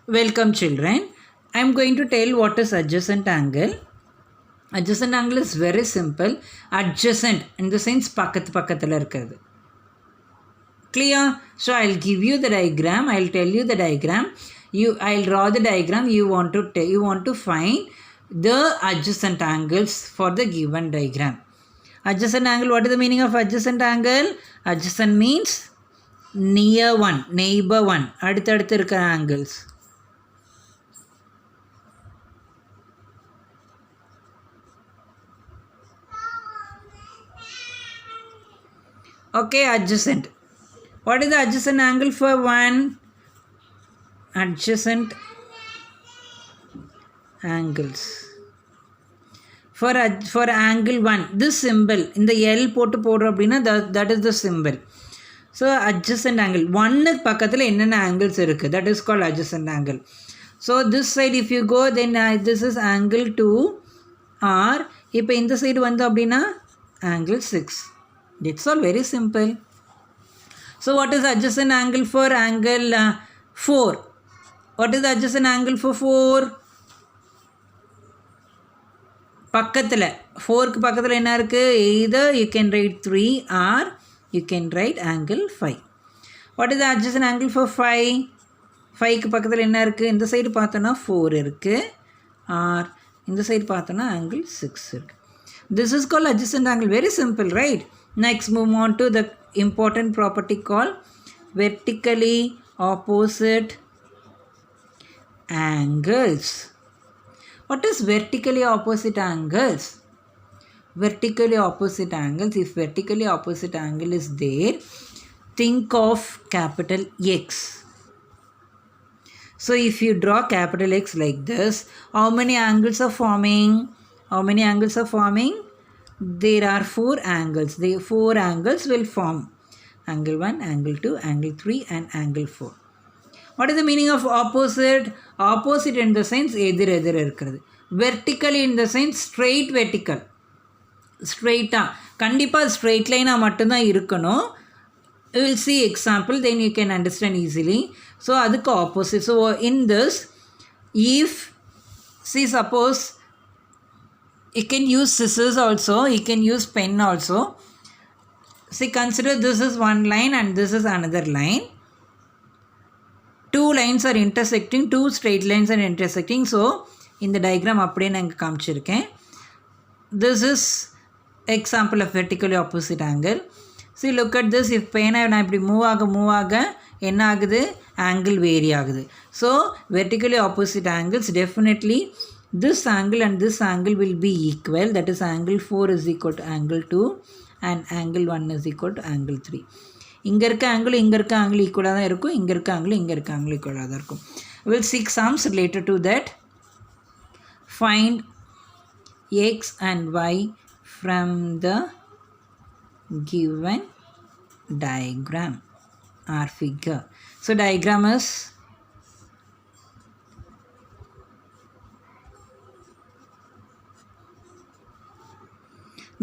Welcome children. I am going to tell what is adjacent angle. Adjacent angle is very simple. Adjacent in the sense பக்கத்துல இருக்குது. Clear? So I'll give you the diagram. I'll tell you the diagram. I'll draw the diagram. You want to find the adjacent angles for the given diagram. Adjacent angle. What is the meaning of adjacent angle? Adjacent means near one, neighbor one. அடுத்தடுத்து இருக்கிற angles. Okay, adjacent. What is the adjacent angle for one? Adjacent angles. For angle 1, this symbol, in the L போட்டு போடுறோம் அப்படின்னா that is the symbol. So, adjacent angle. 1 பக்கத்தில் என்னென்ன angles இருக்குது. That is called adjacent angle. So, this side if you go, then this is angle 2 or இப்போ இந்த side வந்து அப்படின்னா angle 6. That's all very simple. So, what is adjacent angle for angle 4? What is the adjacent angle for 4? பக்கத்தில் 4க்கு பக்கத்தில் என்ன இருக்குது? Either you can write 3 or you can write angle 5. What is the adjacent angle for 5? 5க்கு பக்கத்தில் என்ன இருக்குது? இந்த side பார்த்தோன்னா 4 இருக்குது or இந்த சைடு பார்த்தோன்னா angle 6 இருக்குது. This is called adjacent angle. Very simple, right? Next, move on to the important property called vertically opposite angles. What is vertically opposite angles? Vertically opposite angles, if vertically opposite angle is there, think of capital X. So, if you draw capital X like this, how many angles are forming? How many angles are forming? There are 4 angles. The 4 angles will form angle 1, angle 2, angle 3 and angle 4. What is the meaning of opposite? Opposite in the sense எதிர் இருக்கிறது. Vertically in the sense straight vertical. Straight-ஆ கண்டிப்பாக straight line-ஆ மட்டும்தான் இருக்கணும். You will see example, then you can understand easily. So அதுக்கு opposite. So in this, if see suppose you can use scissors also, you can use pen also. See, consider this is one line and this is another line. 2 lines are intersecting, 2 straight lines are intersecting. So, in the diagram அப்படியே நான் காமிச்சிருக்கேன். This is example of vertically opposite angle. See, look at this. If பேனை நான் இப்படி move ஆக என்ன ஆகுது? Angle vary ஆகுது. So, vertically opposite angles definitely this angle and this angle will be equal. That is angle 4 is equal to angle 2 and angle 1 is equal to angle 3. இங்கே இருக்க angle ஈக்குவலாக தான் இருக்கும். இங்கே இருக்க angle ஈக்குவலாக தான் இருக்கும். We'll see sums related to that. Find x and y from the given diagram or figure. So diagram is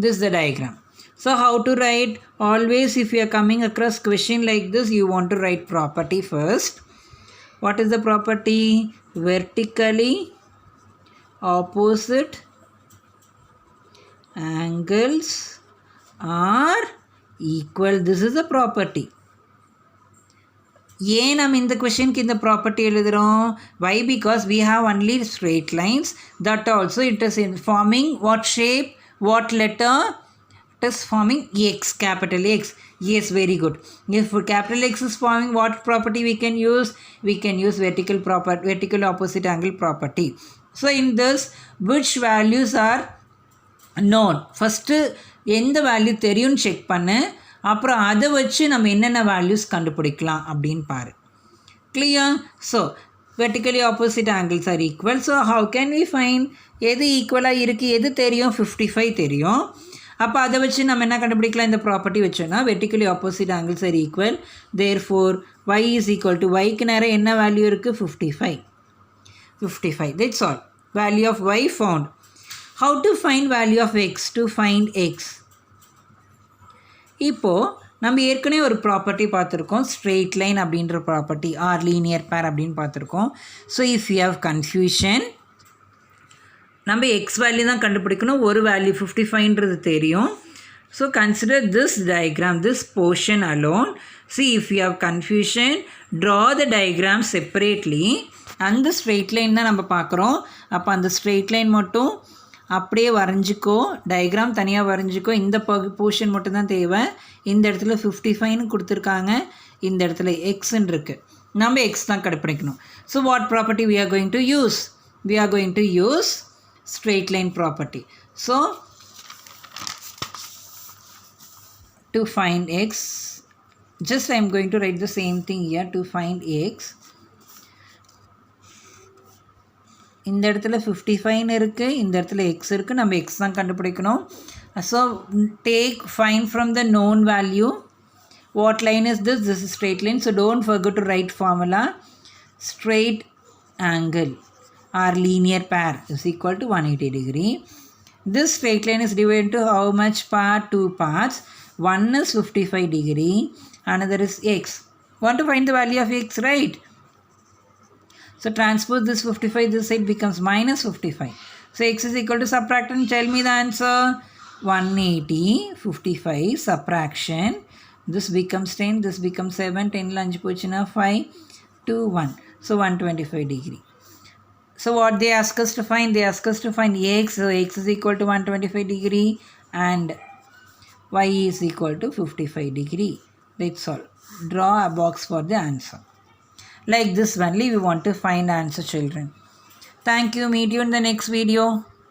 this is the diagram. So how to write? Always if you are coming across question like this, you want to write property first. What is the property? Vertically opposite angles are equal. This is the property. ஏன் நம்ம இந்த கொஷனுக்கு இந்த property எழுதுகிறோம்? Why? Because we have only straight lines. That also it is in forming what shape? What letter? It is forming X, capital X. Yes, very good. If capital X is forming, what property we can use? We can use vertical opposite angle property. So in this, which values are known? First, எந்த value தெரியும்னு check பண்ணு. அப்புறம் அதை வச்சு நம்ம என்னென்ன values கண்டுபிடிக்கலாம் அப்படின்னு பாரு. Clear? So, vertically opposite angles are equal. So, how can we find எது ஈக்குவலாக இருக்குது? எது தெரியும்? 55 தெரியும். அப்போ அதை வச்சு நம்ம என்ன கண்டுபிடிக்கலாம்? இந்த ப்ராப்பர்ட்டி வச்சோன்னா vertically opposite angles are equal. Therefore, y is equal to yக்கு நேரம் என்ன வேல்யூ இருக்குது? 55. That's all. Value of y found. How to find value of x? To find x. இப்போது நம்ம ஏற்கனவே ஒரு ப்ராப்பர்ட்டி பார்த்துருக்கோம், ஸ்ட்ரெயிட் லைன் அப்படின்ற ப்ராப்பர்ட்டி ஆர் லீனியர் பேர் அப்படின்னு பார்த்துருக்கோம். So if you have confusion, நம்ம எக்ஸ் வேல்யூ தான் கண்டுபிடிக்கணும், ஒரு வேல்யூ 55ன்றது தெரியும். So consider this diagram, this portion alone. See, if you have confusion, draw the diagram separately. அந்த ஸ்ட்ரெயிட் லைன் தான் நம்ம பார்க்குறோம். அப்போ அந்த ஸ்ட்ரெயிட் லைன் மட்டும் அப்படியே வரைஞ்சிக்கோ, டயக்ராம் தனியாக வரைஞ்சிக்கோ. இந்த போர்ஷன் மட்டும்தான் தேவை. இந்த இடத்துல 55ன்னு கொடுத்துருக்காங்க, இந்த இடத்துல எக்ஸ்ன்னு இருக்குது. நம்ம எக்ஸ் தான் கண்டுபிடிக்கணும். So what property we are going to use? We are going to use straight line property. So to find x, just I am going to write the same thing here. To find x, இந்த இடத்துல 55 இருக்குது, இந்த இடத்துல x இருக்குது, நம்ம x தான் கண்டுபிடிக்கணும். So find from the known value. What line is this? This is straight line. So don't forget to write formula. Straight angle or linear pair is equal to 180 degree. This straight line is divided into how much part? 2 parts. One is 55 degree, another is x. Want to find the value of x, right? So transpose this 55, this side becomes minus 55. So x is equal to subtract and tell me the answer. 180, 55, subtraction. This becomes 10, this becomes 7, 10 lunch pochina 5, 2, 1. So 125 degree. So what they ask us to find? They ask us to find x. So x is equal to 125 degree and y is equal to 55 degree. That's all. Draw a box for the answer. Like this only we want to find answer, children. Thank you. Meet you in the next video.